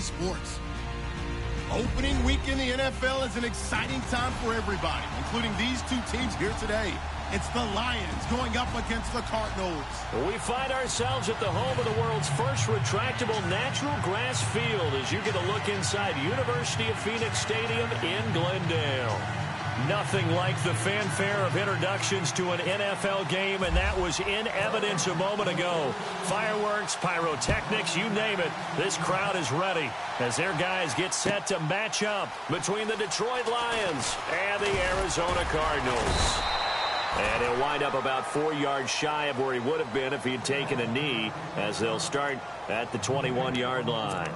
sports. Opening week in the NFL is an exciting time for everybody, including these two teams here today. It's the Lions going up against the Cardinals. We find ourselves at the home of the world's first retractable natural grass field as you get a look inside University of Phoenix Stadium in Glendale. Nothing like the fanfare of introductions to an NFL game, and that was in evidence a moment ago. Fireworks, pyrotechnics, you name it. This crowd is ready as their guys get set to match up between the Detroit Lions and the Arizona Cardinals. And he'll wind up about 4 yards shy of where he would have been if he'd taken a knee, as they'll start at the 21-yard line.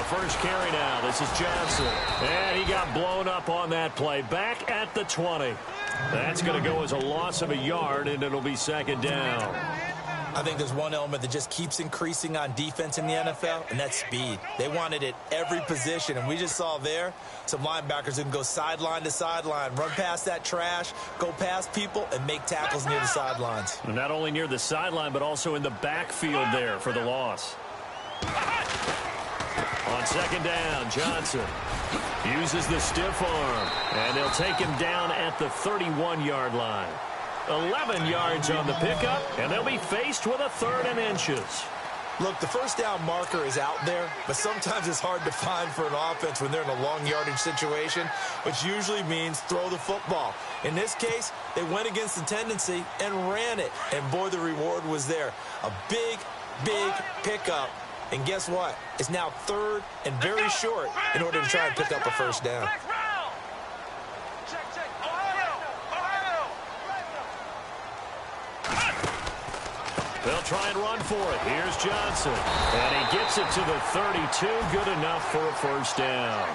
First carry now. This is Johnson. And he got blown up on that play. Back at the 20. That's going to go as a loss of a yard, and it'll be second down. I think there's one element that just keeps increasing on defense in the NFL, and that's speed. They want it at every position, and we just saw there some linebackers who can go sideline to sideline, run past that trash, go past people, and make tackles near the sidelines. And not only near the sideline, but also in the backfield there for the loss. On second down, Johnson uses the stiff arm, and they'll take him down at the 31-yard line. 11 yards on the pickup, and they'll be faced with a 3rd and inches. Look, the first down marker is out there, but sometimes it's hard to find for an offense when they're in a long yardage situation, which usually means throw the football. In this case, they went against the tendency and ran it, and boy, the reward was there. A big, big pickup. And guess what? It's now 3rd and very short in order to try and pick up a first down. They'll try and run for it. Here's Johnson. And he gets it to the 32. Good enough for a first down.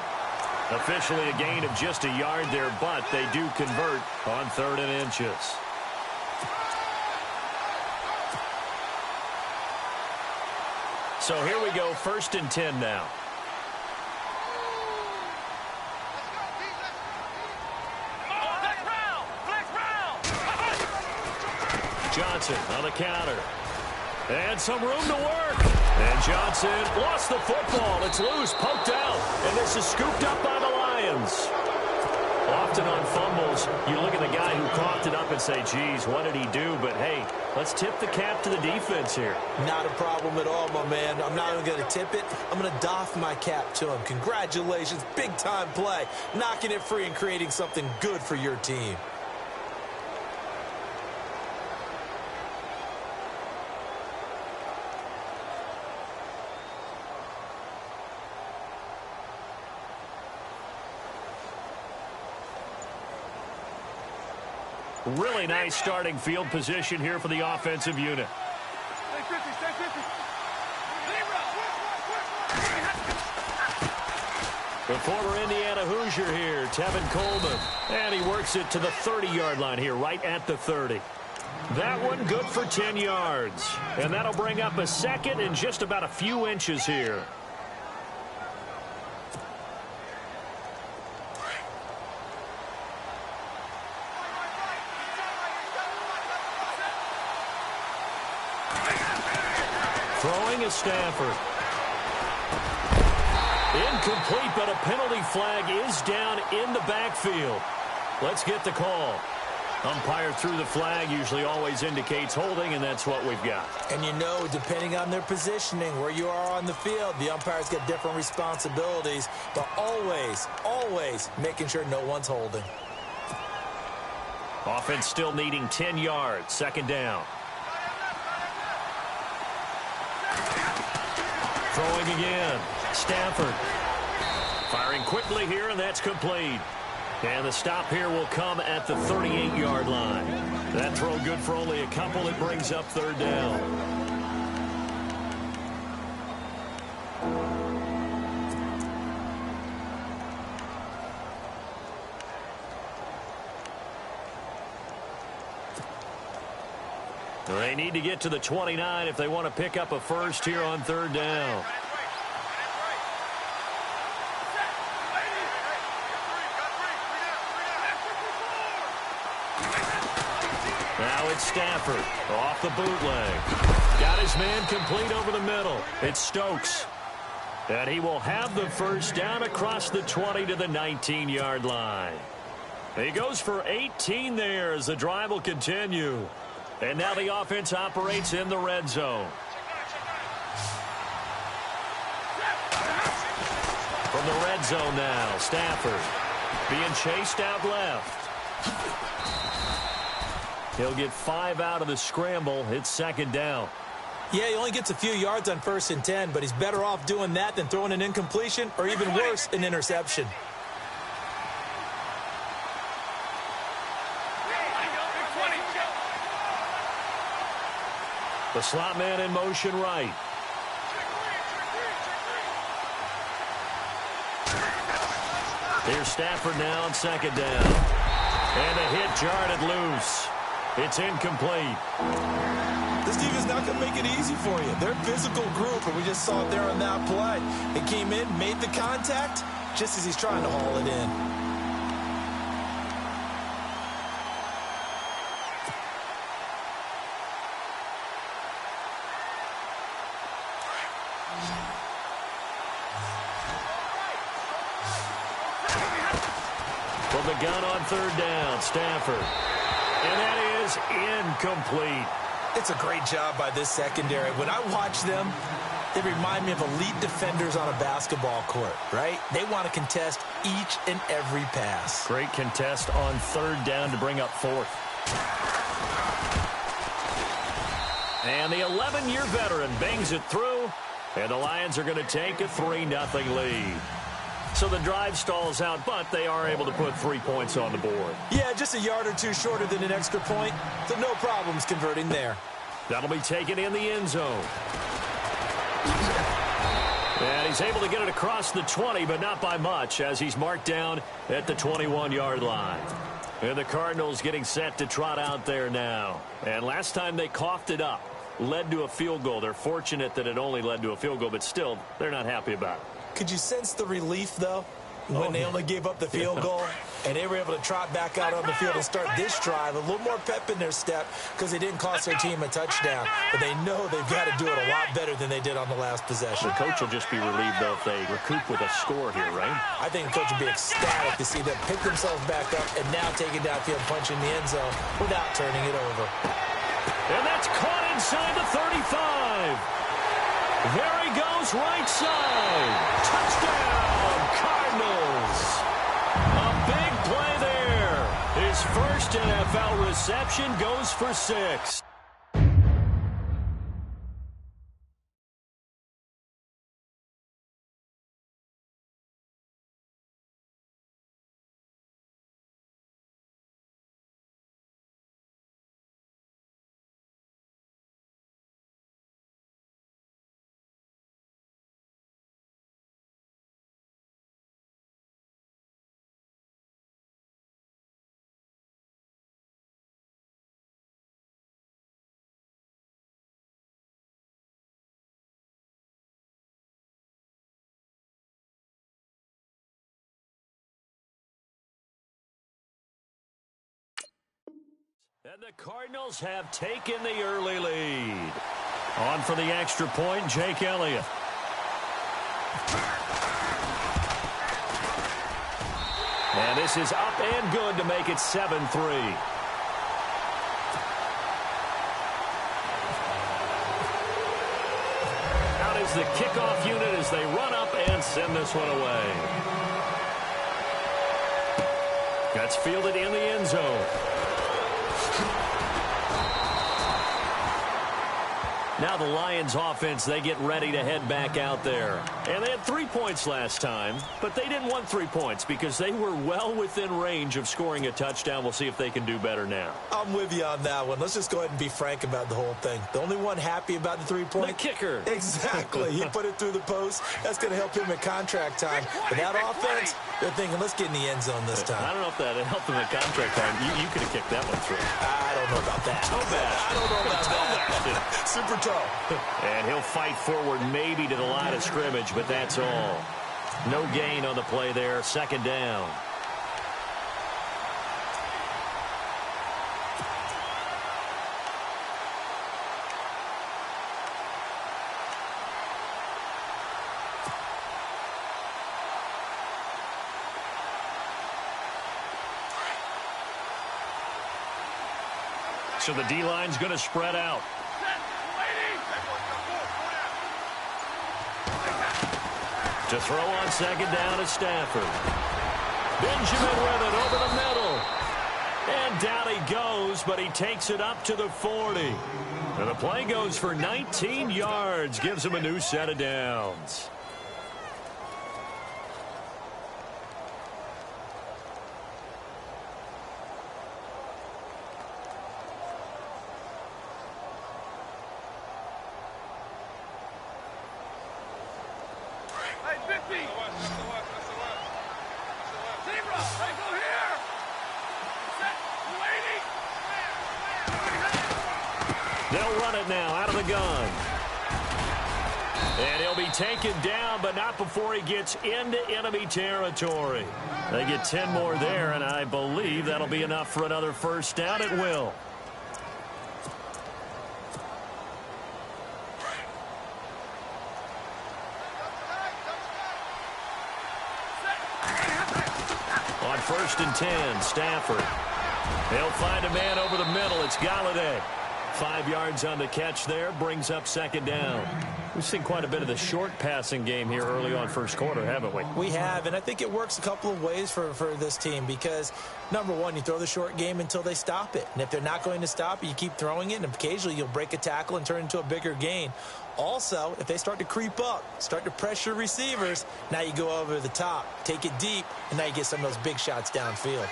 Officially a gain of just a yard there, but they do convert on 3rd and inches. So here we go, 1st and 10 now. Johnson on the counter. And some room to work. And Johnson lost the football. It's loose, poked out. And this is scooped up by the Lions. Often on fumbles, you look at the guy who coughed it up and say, geez, what did he do? But, hey, let's tip the cap to the defense here. Not a problem at all, my man. I'm not even going to tip it. I'm going to doff my cap to him. Congratulations, big-time play. Knocking it free and creating something good for your team. Really nice starting field position here for the offensive unit. The former Indiana Hoosier here, Tevin Coleman. And he works it to the 30-yard line here, right at the 30. That one good for 10 yards. And that'll bring up a 2nd and just about a few inches here. Throwing is Stafford. Incomplete, but a penalty flag is down in the backfield. Let's get the call. Umpire threw the flag, usually always indicates holding, and that's what we've got. And you know, depending on their positioning, where you are on the field, the umpires get different responsibilities, but always, always making sure no one's holding. Offense still needing 10 yards, 2nd down. Throwing again. Stafford. Firing quickly here, and that's complete. And the stop here will come at the 38-yard line. That throw good for only a couple. It brings up 3rd down. They need to get to the 29 if they want to pick up a first here on third down. Now it's Stafford off the bootleg. Got his man complete over the middle. It's Stokes. And he will have the first down across the 20 to the 19-yard line. He goes for 18 there as the drive will continue. And now the offense operates in the red zone. From the red zone now, Stafford being chased out left. He'll get 5 out of the scramble. It's second down. Yeah, he only gets a few yards on 1st and 10, but he's better off doing that than throwing an incompletion or even worse, an interception. The slot man in motion right. Here's Stafford now on second down. And a hit jarred it loose. It's incomplete. This defense not going to make it easy for you. They're a physical group, and we just saw it there on that play. It came in, made the contact, just as he's trying to haul it in. From the gun on third down, Stafford. And that is incomplete. It's a great job by this secondary. When I watch them, they remind me of elite defenders on a basketball court, right? They want to contest each and every pass. Great contest on third down to bring up fourth. And the 11-year veteran bangs it through, and the Lions are going to take a 3-0 lead. So the drive stalls out, but they are able to put 3 points on the board. Yeah, just a yard or two shorter than an extra point, so no problems converting there. That'll be taken in the end zone. And he's able to get it across the 20, but not by much, as he's marked down at the 21-yard line. And the Cardinals getting set to trot out there now. And last time they coughed it up, led to a field goal. They're fortunate that it only led to a field goal, but still, they're not happy about it. Could you sense the relief, though, when they only gave up the field goal and they were able to trot back out on the field and start this drive? A little more pep in their step because they didn't cost their team a touchdown. But they know they've got to do it a lot better than they did on the last possession. The coach will just be relieved, though, if they recoup with a score here, right? I think the coach will be ecstatic to see them pick themselves back up and now take it downfield, punch in the end zone without turning it over. And that's caught inside the 35. There he goes, right side. Touchdown, Cardinals. A big play there. His first NFL reception goes for 6. And the Cardinals have taken the early lead. On for the extra point, Jake Elliott. And this is up and good to make it 7-3. Out is the kickoff unit as they run up and send this one away. That's fielded in the end zone. Now the Lions offense, they get ready to head back out there. And they had 3 points last time, but they didn't want 3 points because they were well within range of scoring a touchdown. We'll see if they can do better now. I'm with you on that one. Let's just go ahead and be frank about the whole thing. The only one happy about the 3-point? The kicker. Exactly. He put it through the post. That's going to help him at contract time. But that offense, they're thinking, let's get in the end zone this time. I don't know if that helped him at contract time. You could have kicked that one through. I don't know about that. Toe bash. I don't know about that. Super toe. And he'll fight forward maybe to the line of scrimmage, but that's all. No gain on the play there. Second down. So the D-line's going to spread out. To throw on second down is Stafford. Benjamin with it over the middle. And down he goes, but he takes it up to the 40. And the play goes for 19 yards. Gives him a new set of downs. They'll run it now out of the gun. And he'll be taken down, but not before he gets into enemy territory. They get 10 more there, and I believe that'll be enough for another first down. It will. On 1st and 10, Stafford. They'll find a man over the middle. It's Galladay. 5 yards on the catch there, brings up second down. We've seen quite a bit of the short passing game here early on first quarter, haven't we? We have, and I think it works a couple of ways for this team because, number one, you throw the short game until they stop it. And if they're not going to stop it, you keep throwing it, and occasionally you'll break a tackle and turn it into a bigger gain. Also, if they start to creep up, start to pressure receivers, now you go over the top, take it deep, and now you get some of those big shots downfield.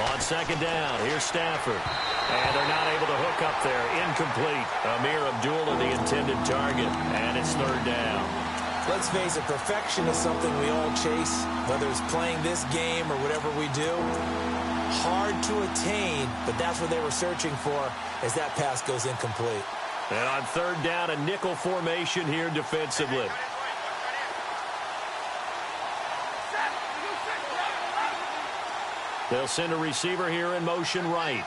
On second down, here's Stafford. And they're not able to hook up there. Incomplete. Amir Abdullah, the intended target. And it's third down. Let's face it, perfection is something we all chase, whether it's playing this game or whatever we do. Hard to attain, but that's what they were searching for as that pass goes incomplete. And on third down, a nickel formation here defensively. They'll send a receiver here in motion right.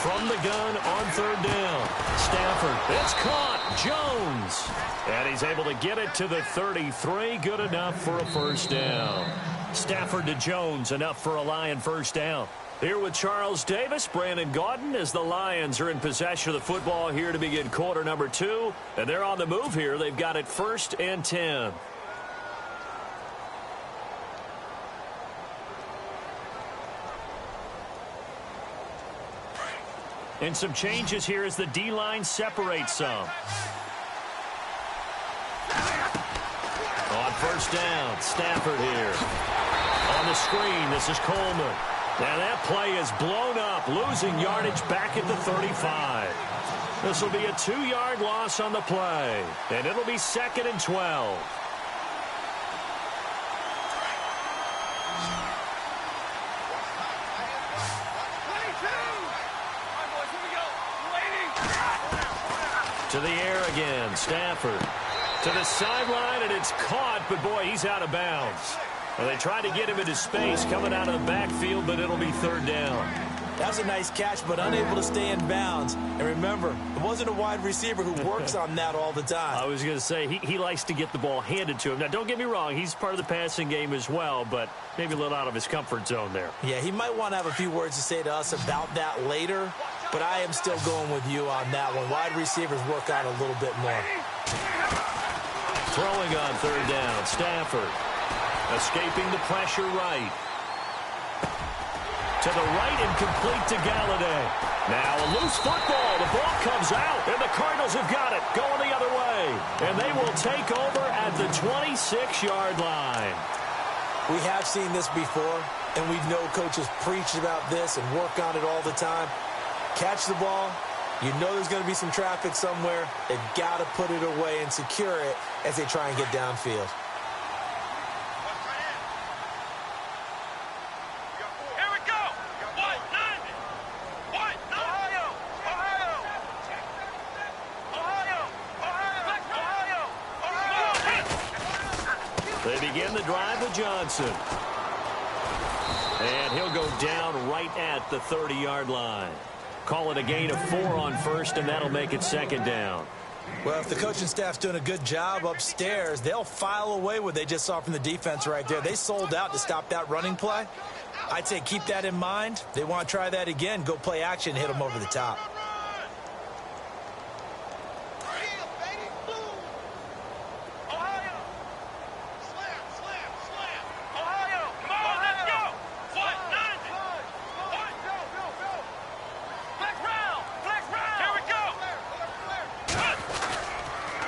From the gun on third down. Stafford. It's caught. Jones. And he's able to get it to the 33. Good enough for a first down. Stafford to Jones. Enough for a Lion first down. Here with Charles Davis, Brandon Gaudin, as the Lions are in possession of the football here to begin quarter number 2. And they're on the move here. They've got it 1st and 10. And some changes here as the D-line separates some. On first down, Stafford here. On the screen, this is Coleman. Now that play is blown up, losing yardage back at the 35. This will be a 2-yard loss on the play. And it'll be 2nd and 12. To the air again, Stafford. To the sideline, and it's caught, but boy, he's out of bounds. Well, they tried to get him into space coming out of the backfield, but it'll be third down. That's a nice catch, but unable to stay in bounds. And remember, it wasn't a wide receiver who works on that all the time. I was going to say, he likes to get the ball handed to him. Now, don't get me wrong, he's part of the passing game as well, but maybe a little out of his comfort zone there. Yeah, he might want to have a few words to say to us about that later, but I am still going with you on that one. Wide receivers work out a little bit more. Throwing on third down, Stafford. Escaping the pressure right. To the right and complete to Galladay. Now a loose football. The ball comes out, and the Cardinals have got it. Going the other way. And they will take over at the 26-yard line. We have seen this before, and we know coaches preach about this and work on it all the time. Catch the ball. You know there's going to be some traffic somewhere. They've got to put it away and secure it as they try and get downfield. They begin the drive with Johnson. And he'll go down right at the 30-yard line. Call it a gain of 4 on first, and that'll make it second down. Well, if the coaching staff's doing a good job upstairs, they'll file away what they just saw from the defense right there. They sold out to stop that running play. I'd say keep that in mind. They want to try that again. Go play action, hit them over the top.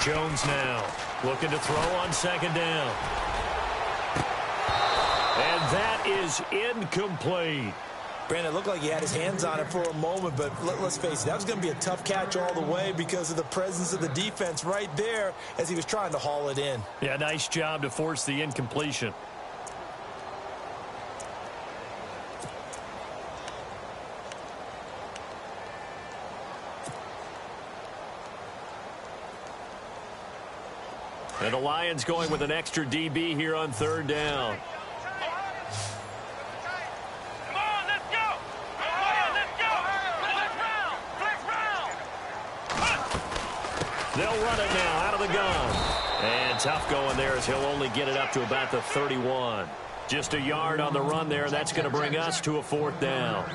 Jones now looking to throw on second down. And that is incomplete. Brandon, it looked like he had his hands on it for a moment, but let's face it, that was going to be a tough catch all the way because of the presence of the defense right there as he was trying to haul it in. Yeah, nice job to force the incompletion. And the Lions going with an extra DB here on third down. They'll run it now out of the gun. And tough going there as he'll only get it up to about the 31. Just a yard on the run there. That's going to bring us to a fourth down.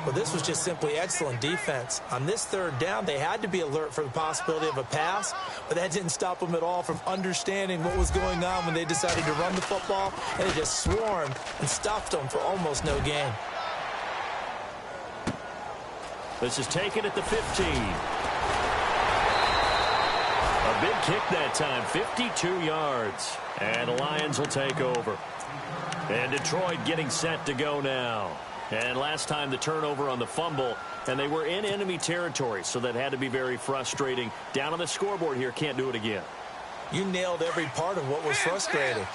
Well, this was just simply excellent defense. On this third down, they had to be alert for the possibility of a pass, but that didn't stop them at all from understanding what was going on when they decided to run the football, and they just swarmed and stuffed them for almost no gain. This is taken at the 15. A big kick that time, 52 yards. And the Lions will take over. And Detroit getting set to go now. And last time the turnover on the fumble, and they were in enemy territory, so that had to be very frustrating. Down on the scoreboard here, can't do it again. You nailed every part of what was frustrating.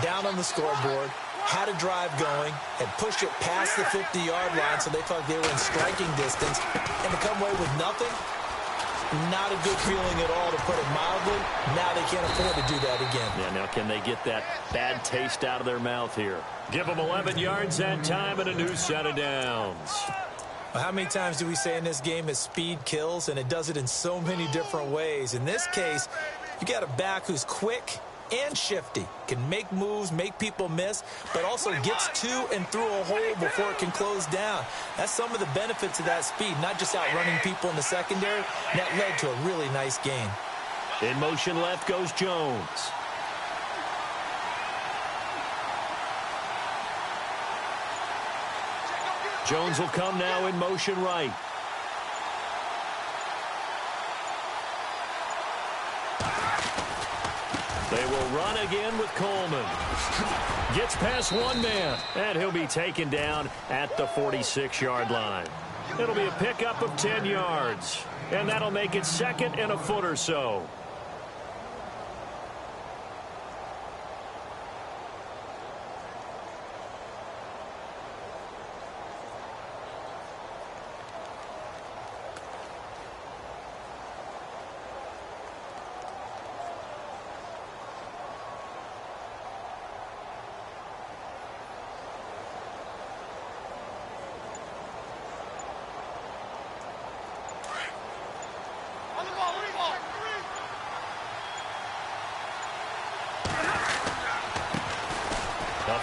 Down on the scoreboard, had a drive going, had pushed it past the 50-yard line, so they thought they were in striking distance, and to come away with nothing, not a good feeling at all, to put it mildly. Now they can't afford to do that again. Yeah, now can they get that bad taste out of their mouth here? Give them 11 yards that time and a new set of downs. Well, how many times do we say in this game is speed kills, and it does it in so many different ways. In this case, you got a back who's quick and shifty, can make moves, make people miss, but also gets to and through a hole before it can close down. That's some of the benefits of that speed, not just outrunning people in the secondary. That led to a really nice gain. In motion left goes Jones. Jones will come now in motion right. They will run again with Coleman. Gets past one man, and he'll be taken down at the 46-yard line. It'll be a pickup of 10 yards, and that'll make it second and a foot or so.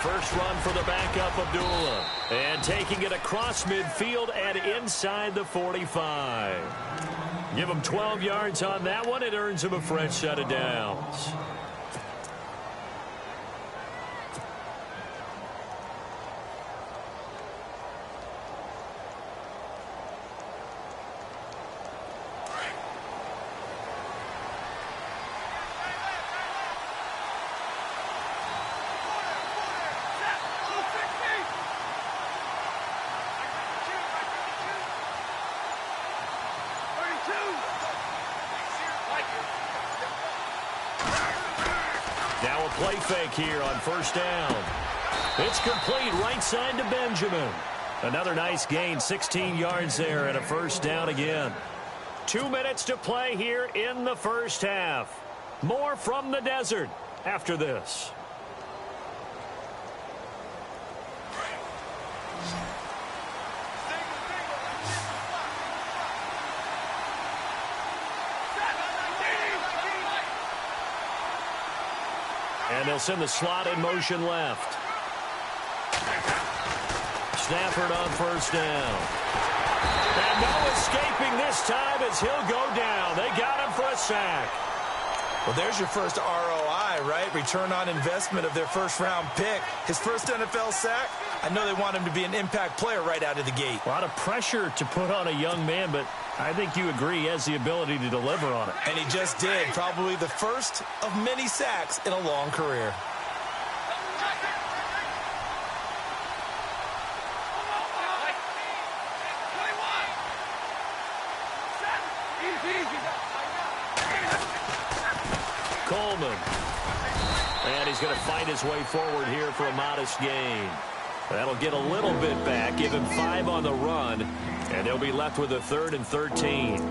First run for the backup, Abdullah. And taking it across midfield and inside the 45. Give him 12 yards on that one. It earns him a fresh set of downs. play fake here on first down. It's complete right side to Benjamin. Another nice gain, 16 yards there and a first down again. 2 minutes to play here in the first half. More from the desert after this. And they'll send the slot in motion left. Stafford on first down. And no escaping this time as he'll go down. They got him for a sack. Well, there's your first ROI, right? Return on investment of their first-round pick. His first NFL sack, I know they want him to be an impact player right out of the gate. A lot of pressure to put on a young man, but I think you agree he has the ability to deliver on it. And he just did. Probably the first of many sacks in a long career. Coleman. And he's going to fight his way forward here for a modest gain. That'll get a little bit back, give him 5 on the run, and they'll be left with a 3rd and 13.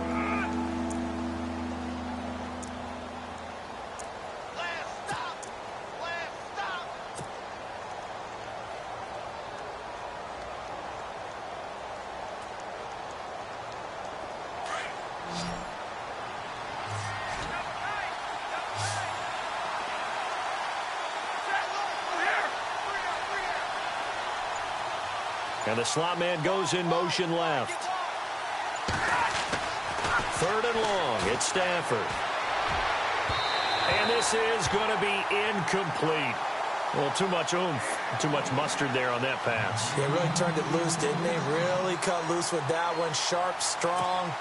And the slot man goes in motion left. 3rd and long. It's Stafford. And this is going to be incomplete. Well, too much oomph, too much mustard there on that pass. They really turned it loose, didn't they? Really cut loose with that one. Sharp, strong.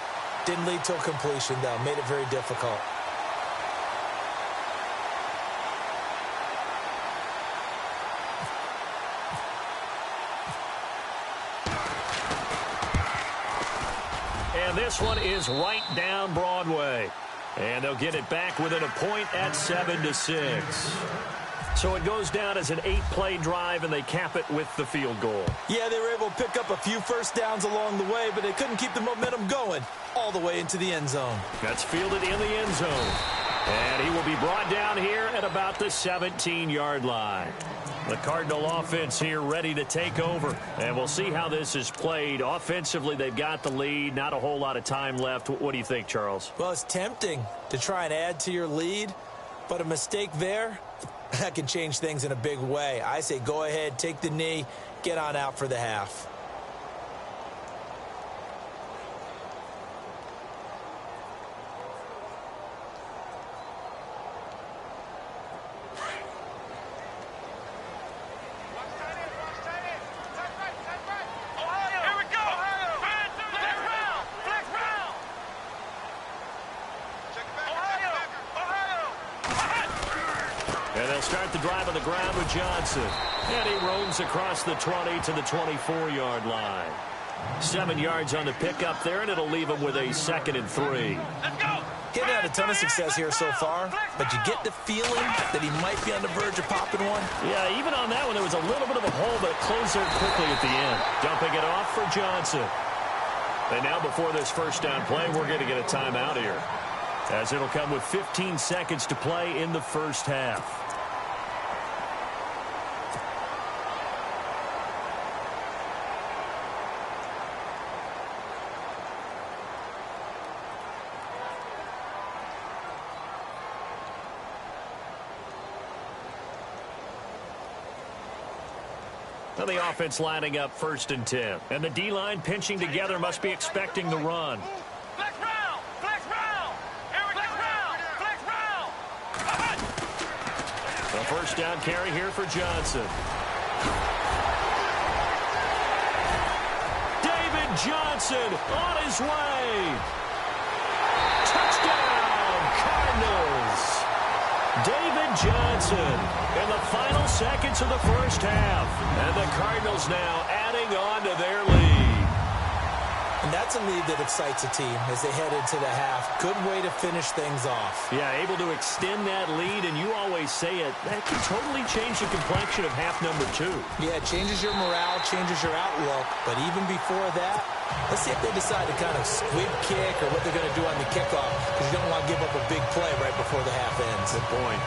Didn't lead to a completion, though. Made it very difficult. And this one is right down Broadway. And they'll get it back within a point at 7-6. So it goes down as an 8-play drive, and they cap it with the field goal. Yeah, they were able to pick up a few first downs along the way, but they couldn't keep the momentum going all the way into the end zone. That's fielded in the end zone. And he will be brought down here at about the 17-yard line. The Cardinal offense here ready to take over. And we'll see how this is played. Offensively, they've got the lead. Not a whole lot of time left. What do you think, Charles? Well, it's tempting to try and add to your lead, but a mistake there, that can change things in a big way. I say go ahead, take the knee, get on out for the half. Start the drive on the ground with Johnson. And he roams across the 20 to the 24-yard line. 7 yards on the pickup there, and it'll leave him with a 2nd and 3. Let's go. Getting had a ton of success here so far, but you get the feeling that he might be on the verge of popping one. Yeah, even on that one, there was a little bit of a hole, but it closed there quickly at the end. Dumping it off for Johnson. And now before this first down play, we're going to get a timeout here, as it'll come with 15 seconds to play in the first half. Now the offense lining up 1st and 10. And the D-line pinching together must be expecting the run. Flex round! Flex round! Here we go! Flex round! A first down carry here for Johnson. David Johnson on his way. Touchdown, Cardinals. David Johnson in the final seconds of the first half. And the Cardinals now adding on to their lead. And that's a lead that excites a team as they head into the half. Good way to finish things off. Yeah, able to extend that lead, and you always say it, that can totally change the complexion of half number 2. Yeah, it changes your morale, changes your outlook. But even before that, let's see if they decide to kind of squib kick or what they're going to do on the kickoff, because you don't want to give up a big play right before the half ends. Good point.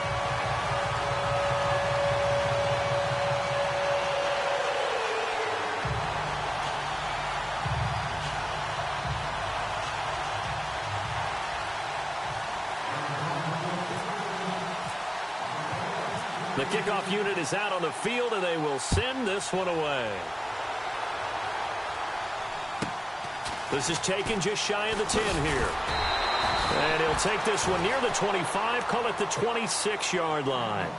The kickoff unit is out on the field, and they will send this one away. This is taken just shy of the 10 here. And he'll take this one near the 25, call it the 26-yard line.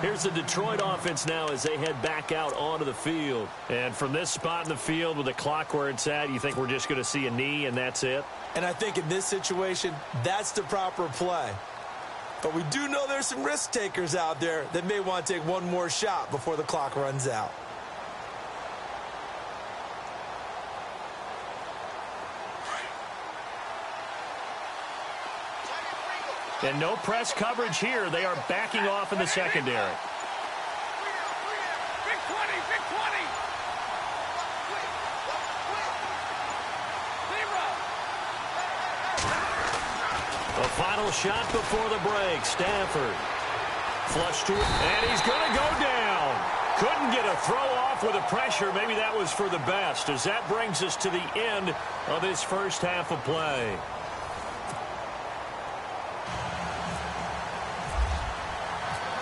Here's the Detroit offense now as they head back out onto the field. And from this spot in the field with the clock where it's at, you think we're just going to see a knee and that's it? And I think in this situation, that's the proper play. But we do know there's some risk takers out there that may want to take one more shot before the clock runs out. And no press coverage here. They are backing off in the secondary. Big 20, big 20. The final shot before the break. Stafford. Flush to it. And he's going to go down. Couldn't get a throw off with the pressure. Maybe that was for the best, as that brings us to the end of this first half of play.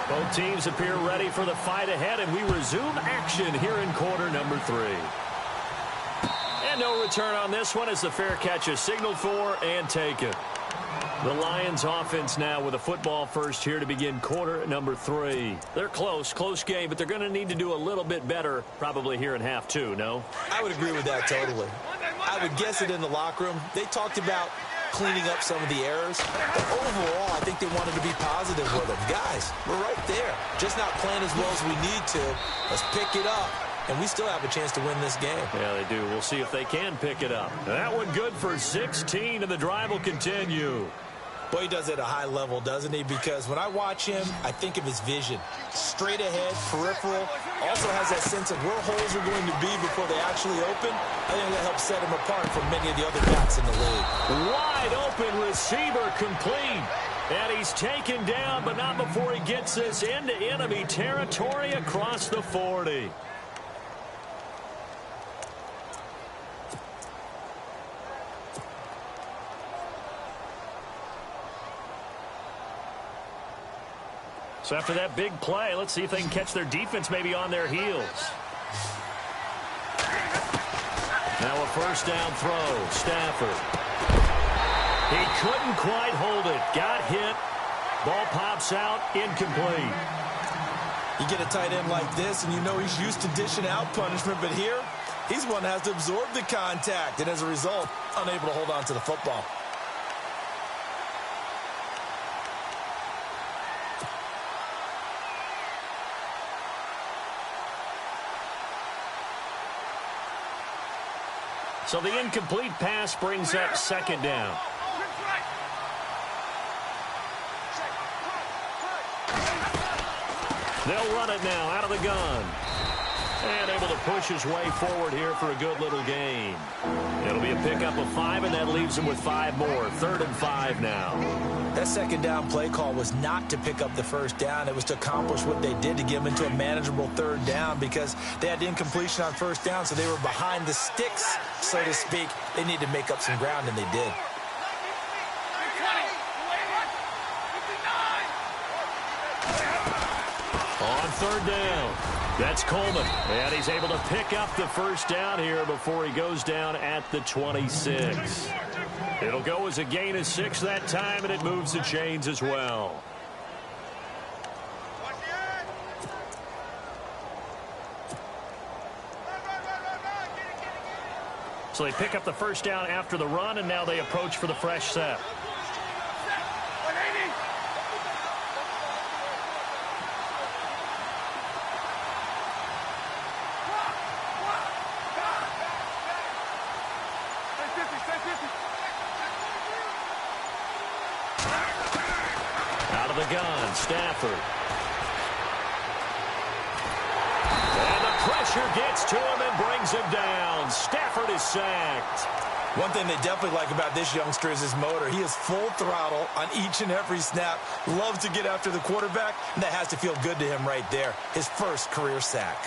Both teams appear ready for the fight ahead, and we resume action here in quarter number 3. And no return on this one as the fair catch is signaled for and taken. The Lions offense now with a football first here to begin quarter number 3. They're close game, but they're going to need to do a little bit better probably here in half 2, no? I would agree with that totally. I would guess it in the locker room. They talked about cleaning up some of the errors. But overall, I think they wanted to be positive with them. Guys, we're right there. Just not playing as well as we need to. Let's pick it up. And we still have a chance to win this game. Yeah, they do. We'll see if they can pick it up. That one good for 16, and the drive will continue. Boy, he does it at a high level, doesn't he? Because when I watch him, I think of his vision. Straight ahead, peripheral. Also has that sense of where holes are going to be before they actually open. I think that helps set him apart from many of the other backs in the league. Wide open receiver complete. And he's taken down, but not before he gets this into enemy territory across the 40. So after that big play, let's see if they can catch their defense maybe on their heels. Now a first down throw. Stafford. He couldn't quite hold it. Got hit. Ball pops out. Incomplete. You get a tight end like this, and you know he's used to dishing out punishment, but here, he's one that has to absorb the contact, and as a result, unable to hold on to the football. So the incomplete pass brings up second down. They'll run it now out of the gun. And able to push his way forward here for a good little gain. It'll be a pickup of 5, and that leaves him with 5 more. 3rd and 5 now. That second down play call was not to pick up the first down. It was to accomplish what they did to get them into a manageable 3rd down because they had incompletion on first down, so they were behind the sticks, so to speak. They needed to make up some ground, and they did. On 3rd down, that's Coleman. And he's able to pick up the first down here before he goes down at the 26. It'll go as a gain of 6 that time, and it moves the chains as well. So they pick up the first down after the run, and now they approach for the fresh set. the gun, Stafford. And the pressure gets to him and brings him down. Stafford is sacked. One thing they definitely like about this youngster is his motor. He is full throttle on each and every snap. Loves to get after the quarterback, and that has to feel good to him right there. His first career sack.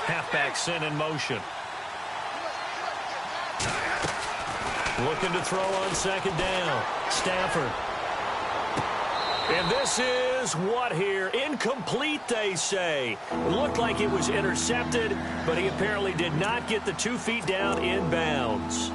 Halfback sent in motion. Looking to throw on second down. Stafford. And this is what here? Incomplete, they say. Looked like it was intercepted, but he apparently did not get the 2 feet down in bounds.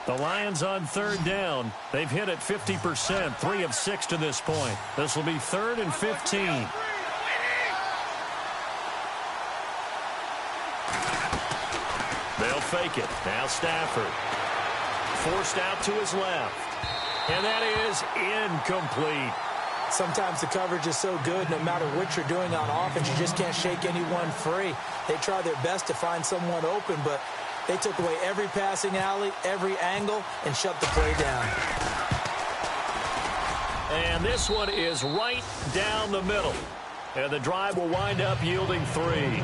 The Lions on third down. They've hit it 50%, 3 of 6 to this point. This will be 3rd and 15. They'll fake it. Now Stafford. Forced out to his left. And that is incomplete. Sometimes the coverage is so good, no matter what you're doing on offense, you just can't shake anyone free. They try their best to find someone open, but they took away every passing alley, every angle, and shut the play down. And this one is right down the middle. And the drive will wind up yielding 3.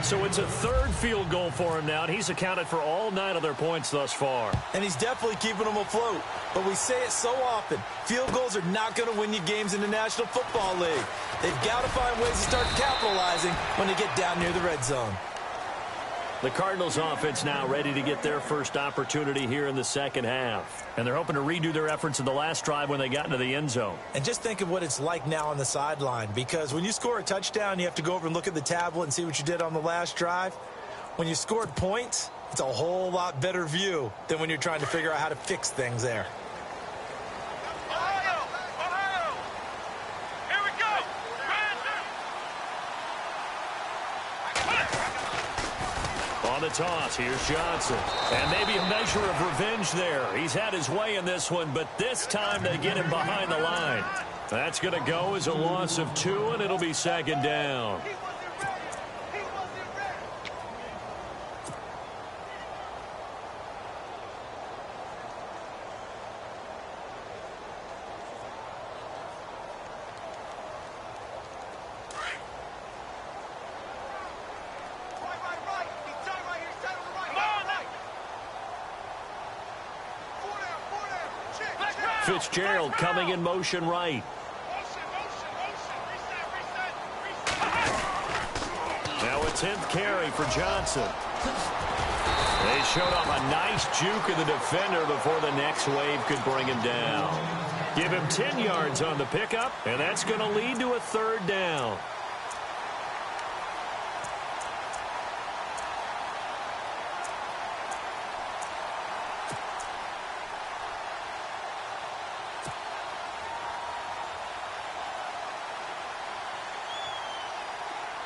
So it's a 3rd field goal for him now, and he's accounted for all 9 of their points thus far. And he's definitely keeping them afloat. But we say it so often, field goals are not going to win you games in the National Football League. They've got to find ways to start capitalizing when they get down near the red zone. The Cardinals offense now ready to get their first opportunity here in the second half. And they're hoping to redo their efforts in the last drive when they got into the end zone. And just think of what it's like now on the sideline, because when you score a touchdown, you have to go over and look at the tablet and see what you did on the last drive. When you scored points, it's a whole lot better view than when you're trying to figure out how to fix things there. The toss, here's Johnson. And maybe a measure of revenge there. He's had his way in this one, but this time they get him behind the line. That's going to go as a loss of 2, and it'll be second down. Fitzgerald coming in motion right. Now a 10th carry for Johnson. They showed off a nice juke of the defender before the next wave could bring him down. Give him 10 yards on the pickup, and that's going to lead to a 3rd down.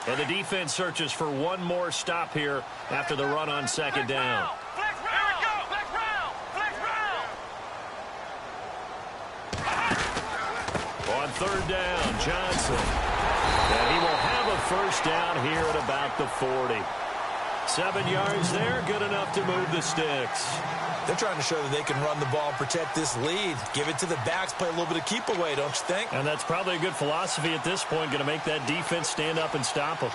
And the defense searches for one more stop here after the run on second down. On 3rd down, Johnson. And he will have a first down here at about the 40. 7 yards there, good enough to move the sticks. They're trying to show that they can run the ball and protect this lead. Give it to the backs, play a little bit of keep away, don't you think? And that's probably a good philosophy at this point, going to make that defense stand up and stop them.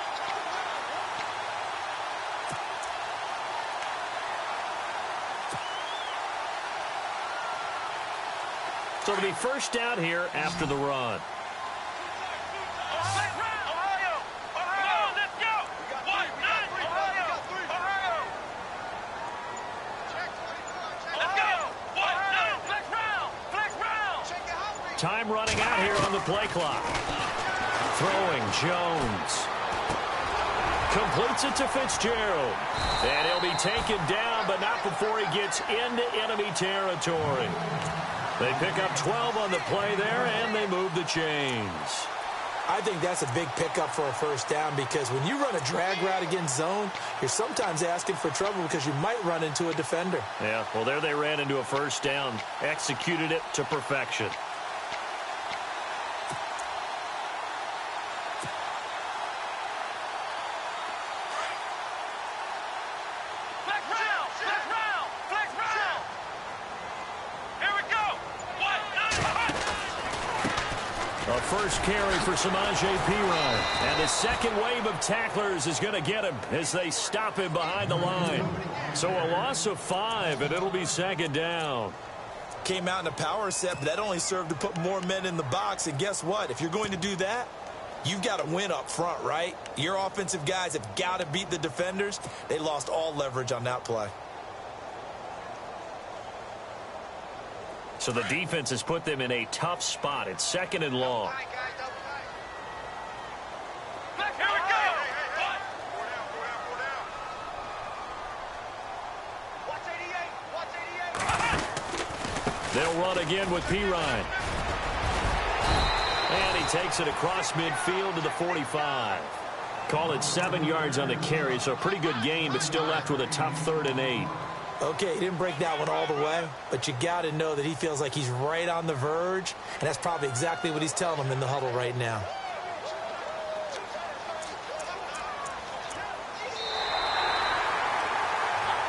So it'll be first down here after the run. Time running out here on the play clock. Throwing Jones. Completes it to Fitzgerald. And he'll be taken down, but not before he gets into enemy territory. They pick up 12 on the play there, and they move the chains. I think that's a big pickup for a first down because when you run a drag route against zone, you're sometimes asking for trouble because you might run into a defender. Yeah, well, there they ran into a first down, executed it to perfection. First carry for Samaje Perine. And the second wave of tacklers is going to get him as they stop him behind the line. So a loss of 5, and it'll be second down. Came out in a power set, but that only served to put more men in the box. And guess what? If you're going to do that, you've got to win up front, right? Your offensive guys have got to beat the defenders. They lost all leverage on that play. So the defense has put them in a tough spot. It's second and long. They'll run again with Perine. And he takes it across midfield to the 45. Call it 7 yards on the carry, so a pretty good gain, but still left with a tough 3rd and 8. Okay, he didn't break that one all the way, but you got to know that he feels like he's right on the verge, and that's probably exactly what he's telling them in the huddle right now.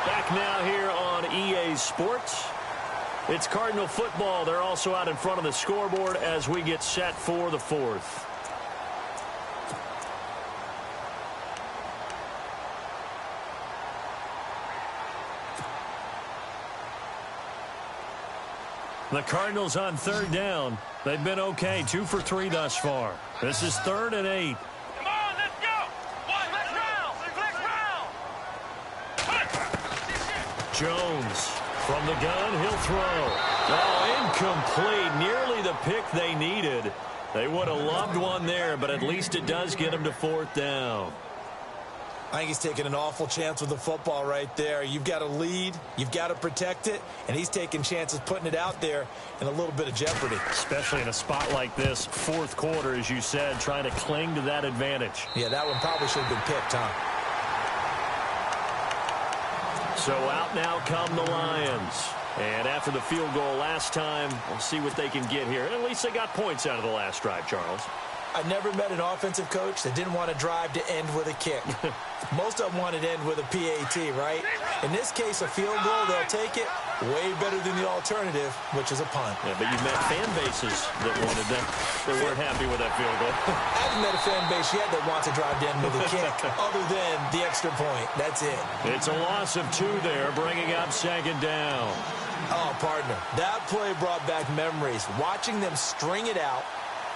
Back now here on EA Sports. It's Cardinal football. They're also out in front of the scoreboard as we get set for the 4th. The Cardinals on 3rd down. They've been okay, 2 for 3 thus far. This is 3rd and 8. Come on, let's go. Flex round. Jones from the gun. He'll throw. Oh, incomplete. Nearly the pick they needed. They would have loved one there, but at least it does get them to 4th down. I think he's taking an awful chance with the football right there. You've got to lead, you've got to protect it, and he's taking chances putting it out there in a little bit of jeopardy. Especially in a spot like this, 4th quarter, as you said, trying to cling to that advantage. Yeah, that one probably should have been picked, huh? So out now come the Lions. And after the field goal last time, we'll see what they can get here. At least they got points out of the last drive, Charles. I never met an offensive coach that didn't want to drive to end with a kick. Most of them wanted to end with a PAT, right? In this case, a field goal, they'll take it. Way better than the alternative, which is a punt. Yeah, but you've met fan bases that wanted that. They weren't happy with that field goal. I haven't met a fan base yet that wants to drive to end with a kick, other than the extra point. That's it. It's a loss of 2 there, bringing up 2nd down. Oh, partner, that play brought back memories. Watching them string it out,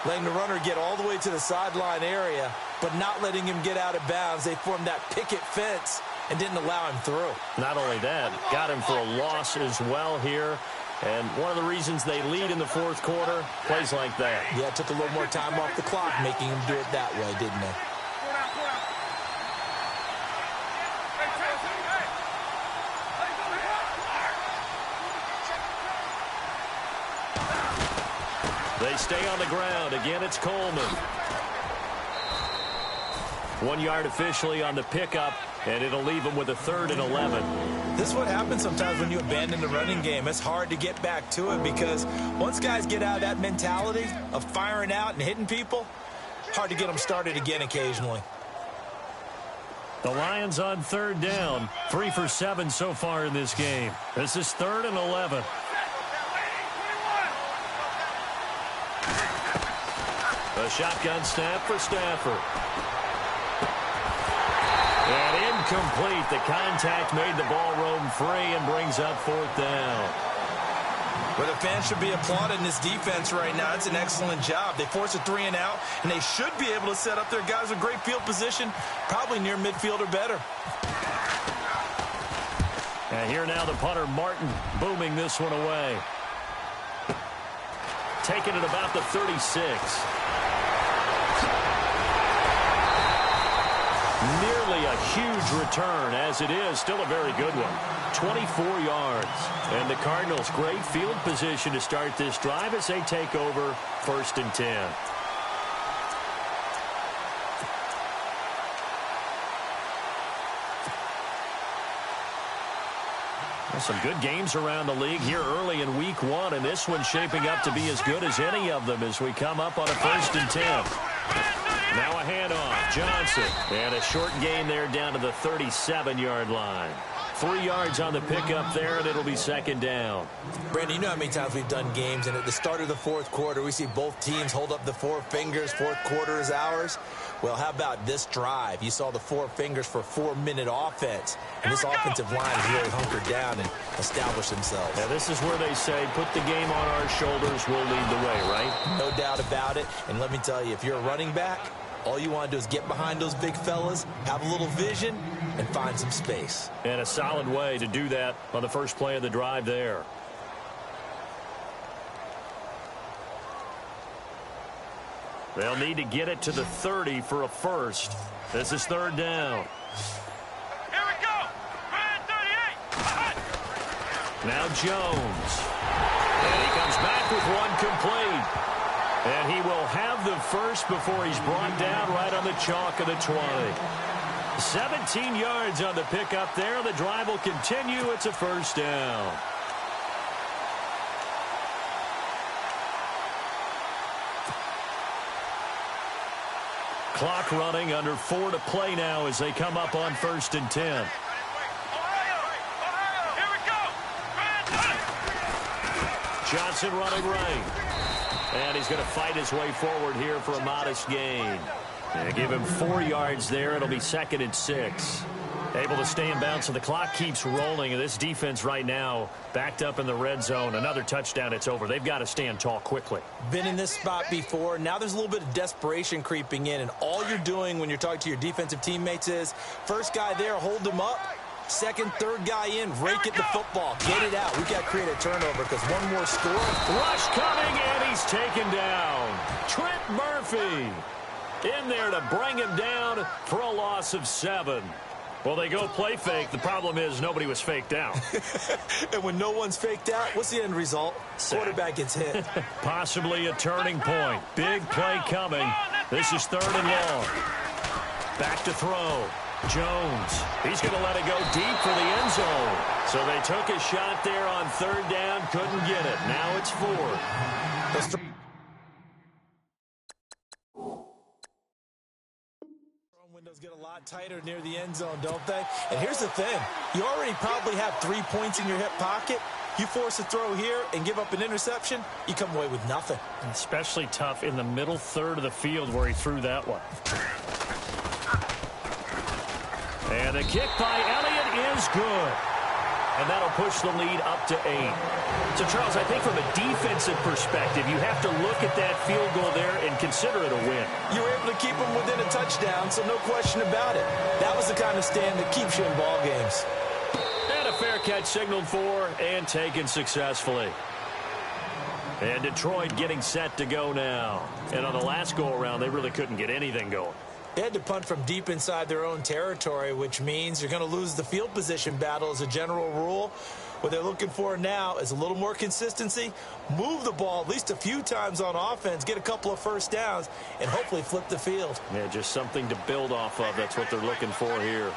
letting the runner get all the way to the sideline area, but not letting him get out of bounds. They formed that picket fence and didn't allow him through. Not only that, got him for a loss as well here. And one of the reasons they lead in the 4th quarter, plays like that. Yeah, it took a little more time off the clock, making him do it that way, didn't they? They stay on the ground. Again, it's Coleman. 1 yard officially on the pickup, and it'll leave them with a 3rd and 11. This is what happens sometimes when you abandon the running game. It's hard to get back to it because once guys get out of that mentality of firing out and hitting people, hard to get them started again occasionally. The Lions on 3rd down. 3 for 7 so far in this game. This is 3rd and 11. A shotgun snap for Stafford. And incomplete. The contact made the ball roam free and brings up 4th down. Well, the fans should be applauding this defense right now. It's an excellent job. They force a 3 and out, and they should be able to set up their guys with great field position, probably near midfield or better. And here now the punter, Martin, booming this one away. Taking it about the 36. Nearly a huge return, as it is still a very good one. 24 yards. And the Cardinals, great field position to start this drive as they take over 1st and 10. Some good games around the league here early in week 1, and this one's shaping up to be as good as any of them as we come up on a 1st and 10. Now a handoff, Johnson, and a short gain there down to the 37-yard line. 3 yards on the pickup there, and it'll be 2nd down. Brandon, you know how many times we've done games, and at the start of the 4th quarter, we see both teams hold up the 4 fingers, 4th quarter is ours. Well, how about this drive? You saw the 4 fingers for 4-minute offense, and this offensive line has really hunkered down and established themselves. Yeah, this is where they say, put the game on our shoulders, we'll lead the way, right? No doubt about it, and let me tell you, if you're a running back, all you want to do is get behind those big fellas, have a little vision, and find some space. And a solid way to do that on the first play of the drive there. They'll need to get it to the 30 for a first. This is 3rd down. Here we go. Man 38. Now Jones. And he comes back with one complete. And he will have the first before he's brought down right on the chalk of the 20. 17 yards on the pickup there. The drive will continue. It's a 1st down. Clock running, under 4 to play now as they come up on 1st and 10. Ohio. Here we go. Man 20. Johnson running right. And he's going to fight his way forward here for a modest gain. And give him 4 yards there. It'll be 2nd and 6. Able to stay in bounds, so the clock keeps rolling. And this defense right now backed up in the red zone. Another touchdown, it's over. They've got to stand tall quickly. Been in this spot before. Now there's a little bit of desperation creeping in. And all you're doing when you're talking to your defensive teammates is, first guy there, hold him up. Second, third guy in, rake at the football. Get it out. We've got to create a turnover because one more score. Rush coming, and he's taken down. Trent Murphy in there to bring him down for a loss of 7. Well, they go play fake. The problem is nobody was faked out. And when no one's faked out, what's the end result? Quarterback gets hit. Possibly a turning point. Big play coming. This is 3rd and long. Back to throw. Jones. He's going to let it go deep for the end zone. So they took a shot there on 3rd down. Couldn't get it. Now it's 4th. Windows get a lot tighter near the end zone, don't they? And here's the thing. You already probably have 3 points in your hip pocket. You force a throw here and give up an interception, you come away with nothing. Especially tough in the middle 3rd of the field where he threw that one. And the kick by Elliott is good. And that'll push the lead up to 8. So, Charles, I think from a defensive perspective, you have to look at that field goal there and consider it a win. You were able to keep them within a touchdown, so no question about it. That was the kind of stand that keeps you in ball games. And a fair catch signaled for and taken successfully. And Detroit getting set to go now. And on the last go-around, they really couldn't get anything going. They had to punt from deep inside their own territory, which means you're going to lose the field position battle as a general rule. What they're looking for now is a little more consistency, move the ball at least a few times on offense, get a couple of first downs, and hopefully flip the field. Yeah, just something to build off of. That's what they're looking for here.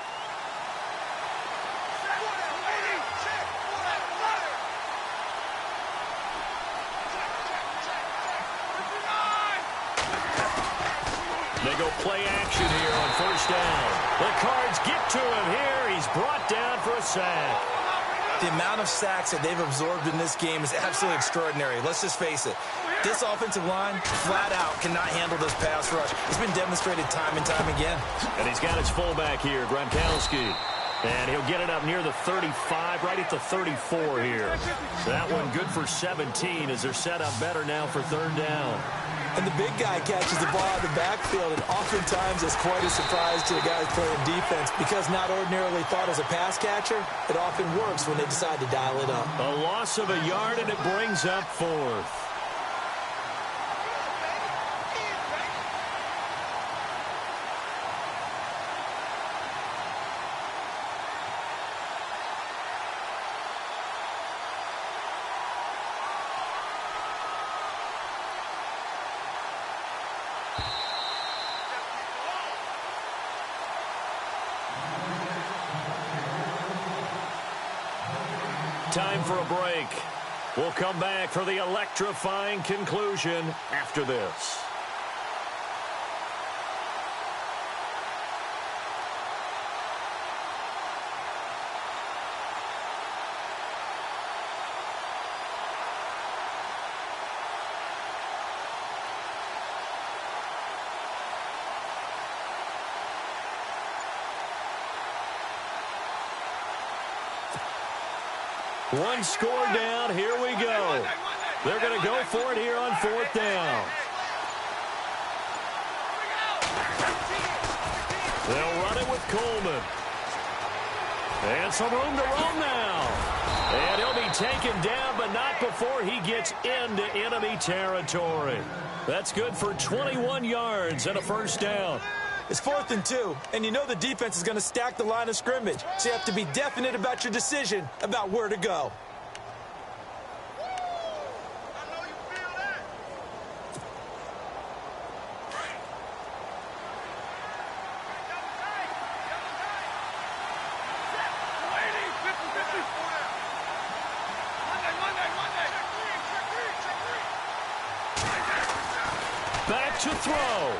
They go play action here on 1st down. The Cards get to him here. He's brought down for a sack. The amount of sacks that they've absorbed in this game is absolutely extraordinary. Let's just face it. This offensive line, flat out, cannot handle this pass rush. It's been demonstrated time and time again. And he's got his fullback here, Gronkowski. And he'll get it up near the 35, right at the 34 here. So that one good for 17 as they're set up better now for 3rd down. And the big guy catches the ball out of the backfield, and oftentimes it's quite a surprise to the guys playing defense because not ordinarily thought as a pass catcher, it often works when they decide to dial it up. A loss of a yard, and it brings up 4th. Time for a break. We'll come back for the electrifying conclusion after this. One score down. Here we go. They're going to go for it here on 4th down. They'll run it with Coleman. And some room to roam now. And he'll be taken down, but not before he gets into enemy territory. That's good for 21 yards and a first down. It's 4th and 2, and you know the defense is going to stack the line of scrimmage, so you have to be definite about your decision about where to go. Back to throw.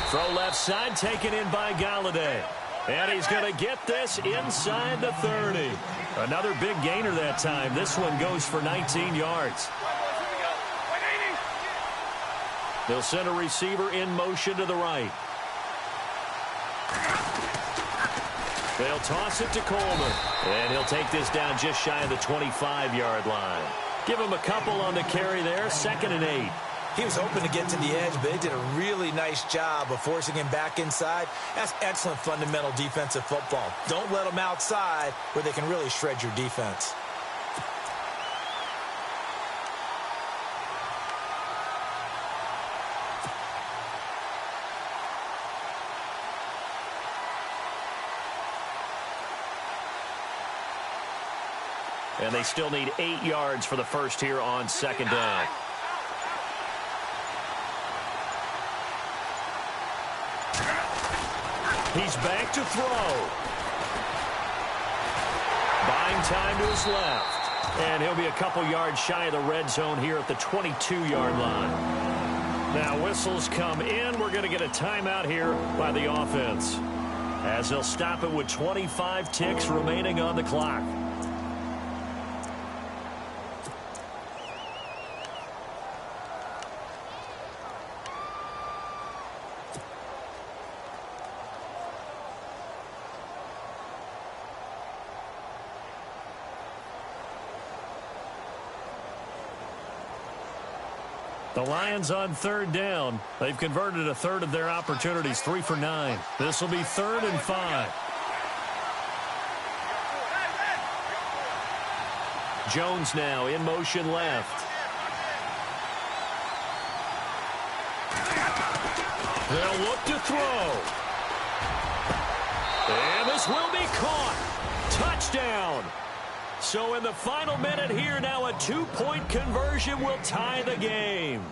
Throw left side, taken in by Galladay. And he's going to get this inside the 30. Another big gainer that time. This one goes for 19 yards. They'll send a receiver in motion to the right. They'll toss it to Coleman. And he'll take this down just shy of the 25-yard line. Give him a couple on the carry there. 2nd and 8. He was hoping to get to the edge, but they did a really nice job of forcing him back inside. That's excellent fundamental defensive football. Don't let them outside where they can really shred your defense. And they still need 8 yards for the first here on 2nd down. He's back to throw. Buying time to his left. And he'll be a couple yards shy of the red zone here at the 22-yard line. Now whistles come in. We're going to get a timeout here by the offense, as they'll stop it with 25 ticks remaining on the clock. The Lions on 3rd down. They've converted a third of their opportunities, 3 for 9. This will be 3rd and 5. Jones now in motion left. They'll look to throw. And this will be caught. Touchdown. So in the final minute here, now a 2-point conversion will tie the game.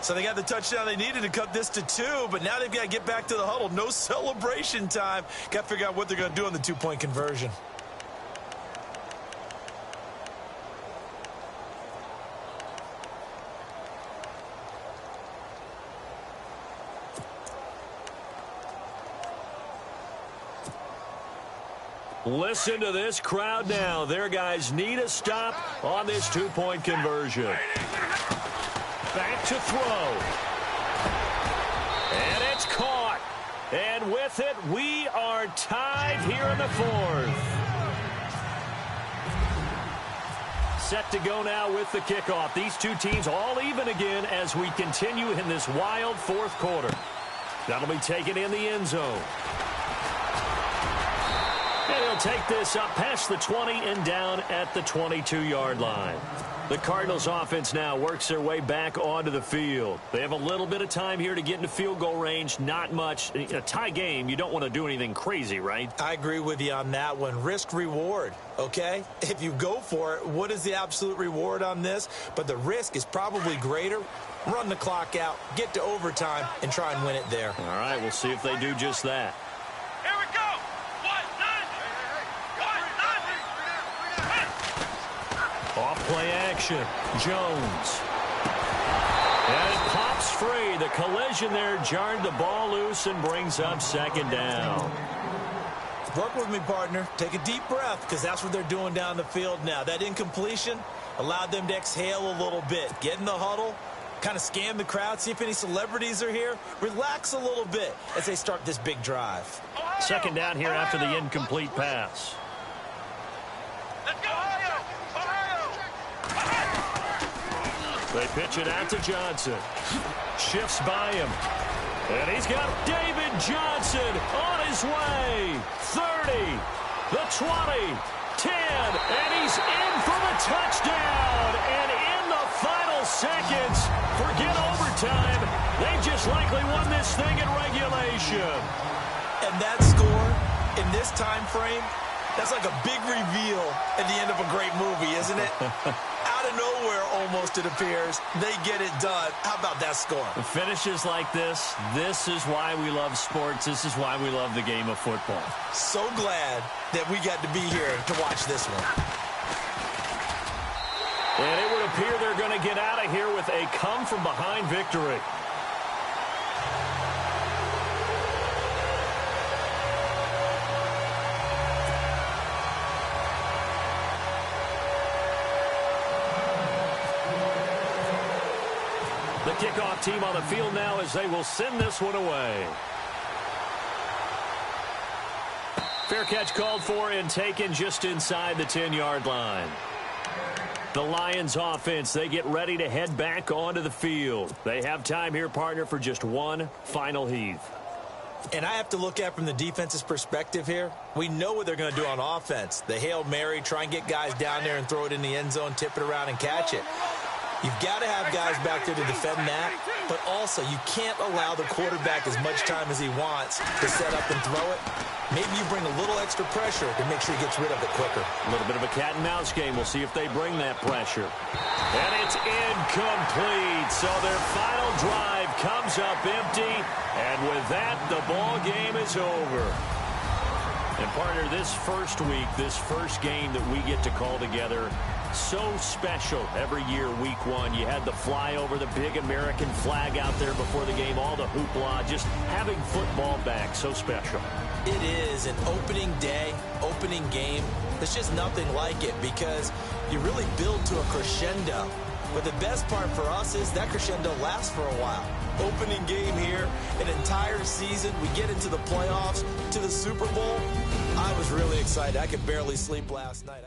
So they got the touchdown they needed to cut this to 2, but now they've got to get back to the huddle. No celebration time. Got to figure out what they're going to do on the 2-point conversion. Listen to this crowd now. Their guys need a stop on this 2-point conversion. Back to throw. And it's caught. And with it, we are tied here in the 4th. Set to go now with the kickoff. These two teams all even again as we continue in this wild 4th quarter. That'll be taken in the end zone. And he'll take this up past the 20 and down at the 22-yard line. The Cardinals offense now works their way back onto the field. They have a little bit of time here to get into field goal range. Not much. A tie game, you don't want to do anything crazy, right? I agree with you on that one. Risk reward, okay? If you go for it, what is the absolute reward on this? But the risk is probably greater. Run the clock out, get to overtime, and try and win it there. All right, we'll see if they do just that. Here we go. Off play action. Jones. And it pops free. The collision there jarred the ball loose and brings up second down. Work with me, partner. Take a deep breath, because that's what they're doing down the field now. That incompletion allowed them to exhale a little bit. Get in the huddle, kind of scan the crowd, see if any celebrities are here. Relax a little bit as they start this big drive. Second down here after the incomplete pass. Let's go, Ohio! They pitch it out to Johnson. Shifts by him. And he's got David Johnson on his way. 30, the 20, 10, and he's in for the touchdown. And in the final seconds, forget overtime, they just likely won this thing in regulation. And that score in this time frame, that's like a big reveal at the end of a great movie, isn't it? Out of nowhere, almost, it appears, they get it done. How about that score? The finishes like this is why we love sports. This is why we love the game of football. So glad that we got to be here to watch this one. And it would appear they're going to get out of here with a come-from-behind victory. The kickoff team on the field now as they will send this one away. Fair catch called for and taken just inside the 10-yard line. The Lions offense, they get ready to head back onto the field. They have time here, partner, for just one final heave. And I have to look at from the defense's perspective here. We know what they're going to do on offense. The Hail Mary, try and get guys down there and throw it in the end zone, tip it around and catch it. You've got to have guys back there to defend that, but also you can't allow the quarterback as much time as he wants to set up and throw it. Maybe you bring a little extra pressure to make sure he gets rid of it quicker. A little bit of a cat and mouse game. We'll see if they bring that pressure. And it's incomplete. So their final drive comes up empty, and with that, the ball game is over. And partner, this first week, this first game that we get to call together, so special every year, week one. You had the flyover, the big American flag out there before the game, all the hoopla, just having football back, so special. It is an opening day, opening game. There's just nothing like it because you really build to a crescendo. But the best part for us is that crescendo lasts for a while. Opening game here, an entire season. We get into the playoffs, to the Super Bowl. I was really excited. I could barely sleep last night.